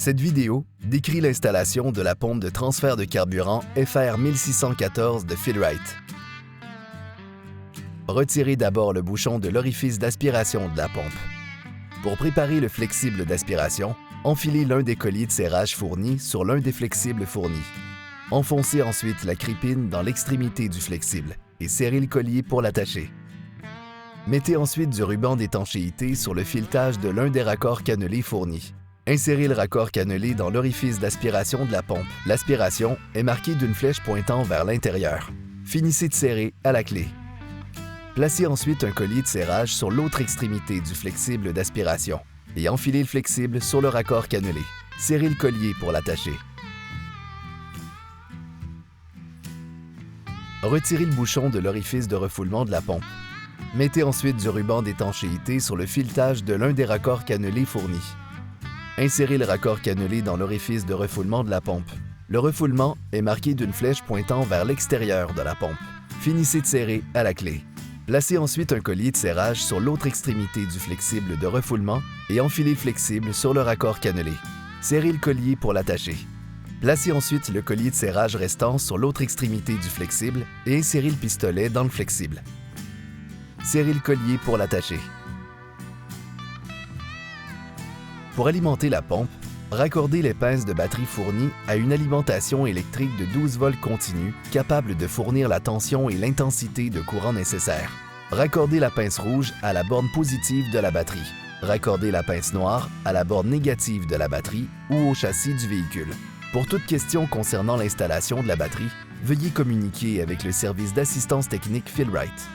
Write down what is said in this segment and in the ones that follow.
Cette vidéo décrit l'installation de la pompe de transfert de carburant FR 1614 de Fill-Rite. Retirez d'abord le bouchon de l'orifice d'aspiration de la pompe. Pour préparer le flexible d'aspiration, enfilez l'un des colliers de serrage fournis sur l'un des flexibles fournis. Enfoncez ensuite la crépine dans l'extrémité du flexible et serrez le collier pour l'attacher. Mettez ensuite du ruban d'étanchéité sur le filetage de l'un des raccords cannelés fournis. Insérez le raccord cannelé dans l'orifice d'aspiration de la pompe. L'aspiration est marquée d'une flèche pointant vers l'intérieur. Finissez de serrer à la clé. Placez ensuite un collier de serrage sur l'autre extrémité du flexible d'aspiration et enfilez le flexible sur le raccord cannelé. Serrez le collier pour l'attacher. Retirez le bouchon de l'orifice de refoulement de la pompe. Mettez ensuite du ruban d'étanchéité sur le filetage de l'un des raccords cannelés fournis. Insérez le raccord cannelé dans l'orifice de refoulement de la pompe. Le refoulement est marqué d'une flèche pointant vers l'extérieur de la pompe. Finissez de serrer à la clé. Placez ensuite un collier de serrage sur l'autre extrémité du flexible de refoulement et enfilez le flexible sur le raccord cannelé. Serrez le collier pour l'attacher. Placez ensuite le collier de serrage restant sur l'autre extrémité du flexible et insérez le pistolet dans le flexible. Serrez le collier pour l'attacher. Pour alimenter la pompe, raccordez les pinces de batterie fournies à une alimentation électrique de 12 volts continu capable de fournir la tension et l'intensité de courant nécessaires. Raccordez la pince rouge à la borne positive de la batterie. Raccordez la pince noire à la borne négative de la batterie ou au châssis du véhicule. Pour toute question concernant l'installation de la batterie, veuillez communiquer avec le service d'assistance technique Fill-Rite.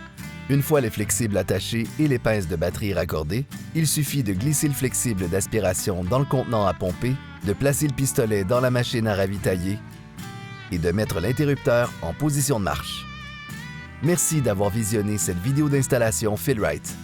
Une fois les flexibles attachés et les pinces de batterie raccordées, il suffit de glisser le flexible d'aspiration dans le contenant à pomper, de placer le pistolet dans la machine à ravitailler et de mettre l'interrupteur en position de marche. Merci d'avoir visionné cette vidéo d'installation Fill-Rite.